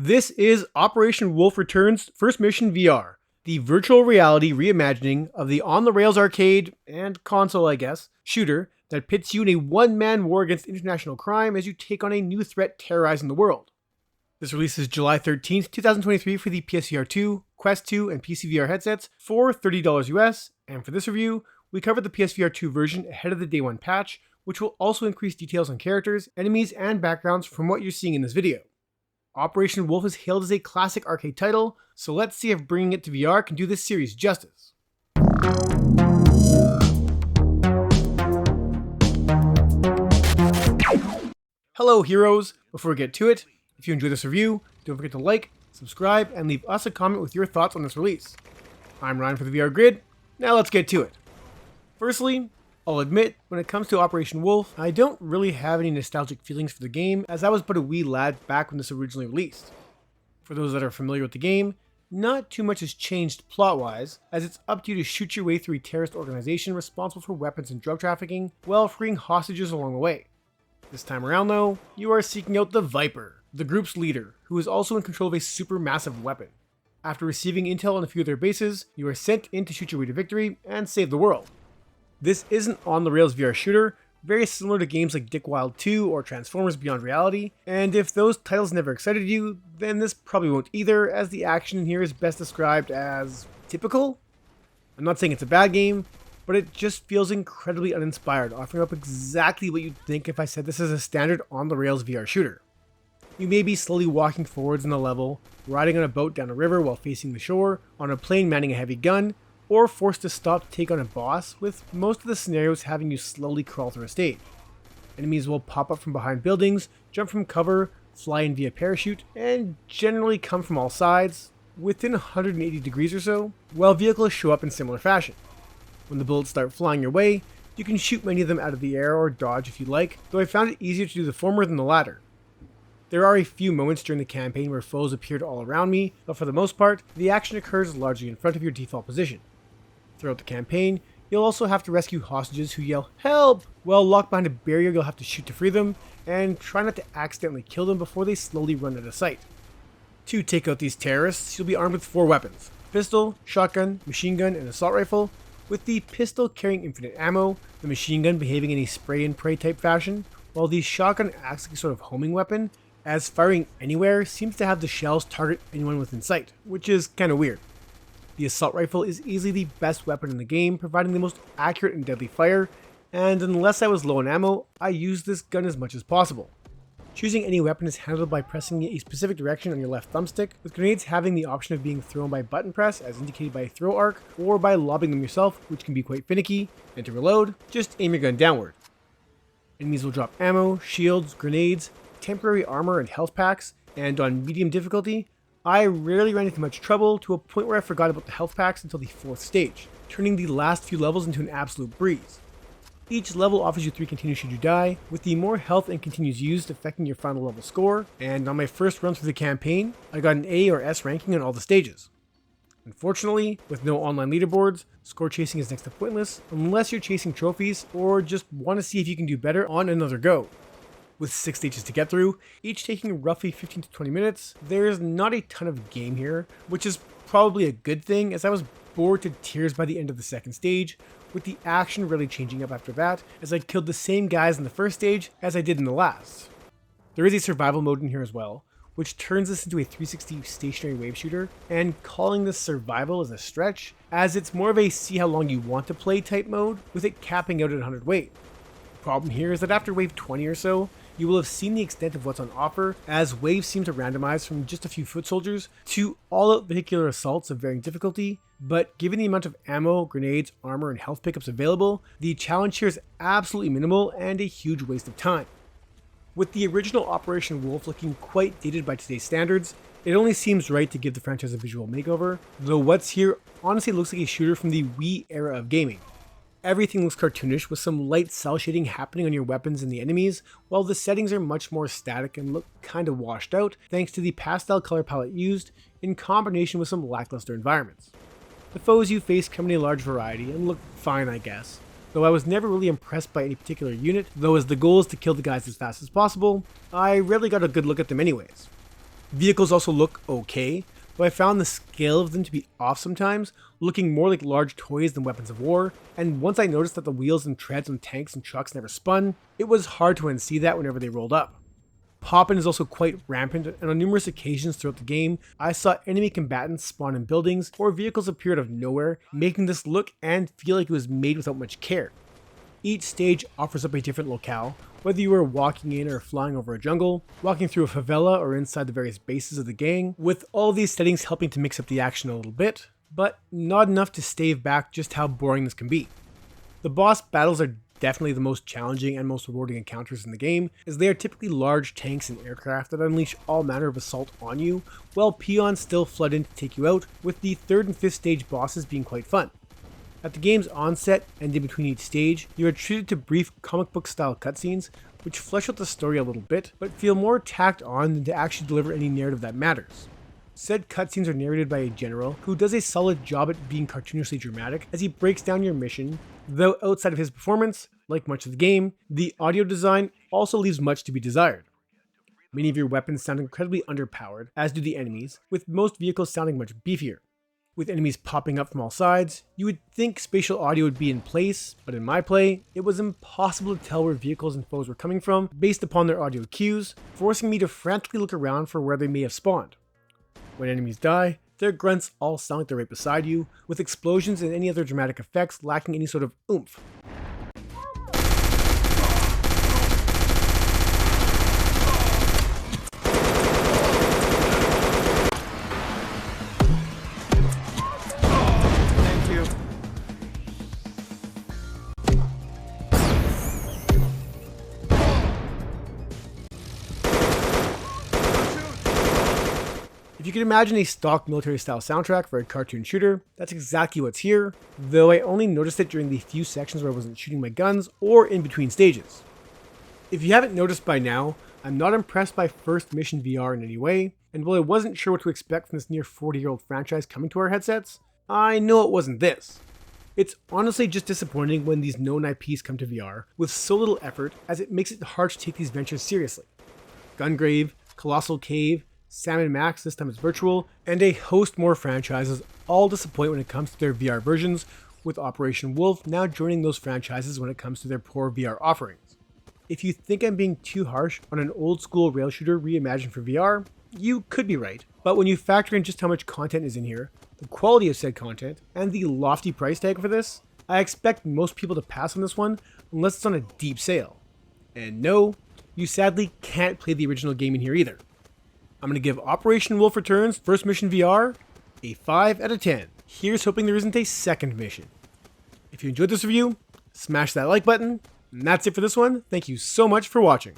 This is Operation Wolf Return's First Mission VR, the virtual reality reimagining of the on-the-rails arcade, and console I guess, shooter that pits you in a one-man war against international crime as you take on a new threat terrorizing the world. This releases July 13th, 2023 for the PSVR 2, Quest 2, and PCVR headsets for $30 US, and for this review, we covered the PSVR 2 version ahead of the Day 1 patch, which will also increase details on characters, enemies, and backgrounds from what you're seeing in this video. Operation Wolf is hailed as a classic arcade title, so let's see if bringing it to VR can do this series justice. Hello heroes! Before we get to it, if you enjoyed this review, don't forget to like, subscribe, and leave us a comment with your thoughts on this release. I'm Ryan for the VR Grid, now let's get to it. Firstly, I'll admit, when it comes to Operation Wolf, I don't really have any nostalgic feelings for the game, as I was but a wee lad back when this originally released. For those that are familiar with the game, not too much has changed plot-wise, as it's up to you to shoot your way through a terrorist organization responsible for weapons and drug trafficking, while freeing hostages along the way. This time around though, you are seeking out the Viper, the group's leader, who is also in control of a supermassive weapon. After receiving intel on a few of their bases, you are sent in to shoot your way to victory and save the world. This is an on-the-rails VR shooter, very similar to games like Dick Wild 2 or Transformers Beyond Reality, and if those titles never excited you, then this probably won't either, as the action in here is best described as typical? I'm not saying it's a bad game, but it just feels incredibly uninspired, offering up exactly what you'd think if I said this is a standard on-the-rails VR shooter. You may be slowly walking forwards in the level, riding on a boat down a river while facing the shore, on a plane manning a heavy gun, or forced to stop to take on a boss, with most of the scenarios having you slowly crawl through a stage. Enemies will pop up from behind buildings, jump from cover, fly in via parachute, and generally come from all sides, within 180 degrees or so, while vehicles show up in similar fashion. When the bullets start flying your way, you can shoot many of them out of the air or dodge if you like, though I found it easier to do the former than the latter. There are a few moments during the campaign where foes appeared all around me, but for the most part, the action occurs largely in front of your default position. Throughout the campaign, you'll also have to rescue hostages who yell "HELP!" while locked behind a barrier you'll have to shoot to free them, and try not to accidentally kill them before they slowly run out of sight. To take out these terrorists, you'll be armed with 4 weapons: pistol, shotgun, machine gun, and assault rifle, with the pistol carrying infinite ammo, the machine gun behaving in a spray and pray type fashion, while the shotgun acts like a sort of homing weapon, as firing anywhere seems to have the shells target anyone within sight, which is kinda weird. The assault rifle is easily the best weapon in the game, providing the most accurate and deadly fire, and unless I was low on ammo, I used this gun as much as possible. Choosing any weapon is handled by pressing a specific direction on your left thumbstick, with grenades having the option of being thrown by button press as indicated by a throw arc, or by lobbing them yourself, which can be quite finicky, and to reload, just aim your gun downward. Enemies will drop ammo, shields, grenades, temporary armor, and health packs, and on medium difficulty, I rarely ran into much trouble, to a point where I forgot about the health packs until the 4th stage, turning the last few levels into an absolute breeze. Each level offers you 3 continues should you die, with the more health and continues used affecting your final level score, and on my first run through the campaign, I got an A or S ranking on all the stages. Unfortunately, with no online leaderboards, score chasing is next to pointless, unless you're chasing trophies, or just want to see if you can do better on another go. With 6 stages to get through, each taking roughly 15 to 20 minutes, there is not a ton of game here, which is probably a good thing, as I was bored to tears by the end of the 2nd stage, with the action really changing up after that, as I killed the same guys in the 1st stage as I did in the last. There is a survival mode in here as well, which turns this into a 360 stationary wave shooter, and calling this survival is a stretch, as it's more of a see how long you want to play type mode, with it capping out at 100 weight. The problem here is that after wave 20 or so, you will have seen the extent of what's on offer, as waves seem to randomize from just a few foot soldiers to all-out vehicular assaults of varying difficulty, but given the amount of ammo, grenades, armor, and health pickups available, the challenge here is absolutely minimal and a huge waste of time. With the original Operation Wolf looking quite dated by today's standards, it only seems right to give the franchise a visual makeover, though what's here honestly looks like a shooter from the Wii era of gaming. Everything looks cartoonish, with some light cell shading happening on your weapons and the enemies, while the settings are much more static and look kinda washed out thanks to the pastel color palette used, in combination with some lackluster environments. The foes you face come in a large variety and look fine, I guess, though I was never really impressed by any particular unit, though as the goal is to kill the guys as fast as possible, I rarely got a good look at them anyways. Vehicles also look okay, but I found the scale of them to be off sometimes, looking more like large toys than weapons of war, and once I noticed that the wheels and treads on tanks and trucks never spun, it was hard to unsee that whenever they rolled up. Poppin is also quite rampant, and on numerous occasions throughout the game, I saw enemy combatants spawn in buildings or vehicles appear out of nowhere, making this look and feel like it was made without much care. Each stage offers up a different locale, whether you are walking in or flying over a jungle, walking through a favela or inside the various bases of the gang, with all these settings helping to mix up the action a little bit, but not enough to stave back just how boring this can be. The boss battles are definitely the most challenging and most rewarding encounters in the game, as they are typically large tanks and aircraft that unleash all manner of assault on you, while peons still flood in to take you out, with the 3rd and 5th stage bosses being quite fun. At the game's onset and in between each stage, you are treated to brief comic book style cutscenes, which flesh out the story a little bit, but feel more tacked on than to actually deliver any narrative that matters. Said cutscenes are narrated by a general who does a solid job at being cartoonishly dramatic as he breaks down your mission, though outside of his performance, like much of the game, the audio design also leaves much to be desired. Many of your weapons sound incredibly underpowered, as do the enemies, with most vehicles sounding much beefier. With enemies popping up from all sides, you would think spatial audio would be in place, but in my play, it was impossible to tell where vehicles and foes were coming from based upon their audio cues, forcing me to frantically look around for where they may have spawned. When enemies die, their grunts all sound like they're right beside you, with explosions and any other dramatic effects lacking any sort of oomph. If you could imagine a stock military style soundtrack for a cartoon shooter, that's exactly what's here, though I only noticed it during the few sections where I wasn't shooting my guns or in between stages. If you haven't noticed by now, I'm not impressed by First Mission VR in any way, and while I wasn't sure what to expect from this near 40-year-old franchise coming to our headsets, I know it wasn't this. It's honestly just disappointing when these known IPs come to VR with so little effort, as it makes it hard to take these ventures seriously. Gungrave, Colossal Cave, Sam & Max, this time it's virtual, and a host more franchises all disappoint when it comes to their VR versions, with Operation Wolf now joining those franchises when it comes to their poor VR offerings. If you think I'm being too harsh on an old school rail shooter reimagined for VR, you could be right, but when you factor in just how much content is in here, the quality of said content, and the lofty price tag for this, I expect most people to pass on this one unless it's on a deep sale. And no, you sadly can't play the original game in here either. I'm going to give Operation Wolf Returns First Mission VR a 5 out of 10. Here's hoping there isn't a second mission. If you enjoyed this review, smash that like button, and that's it for this one. Thank you so much for watching.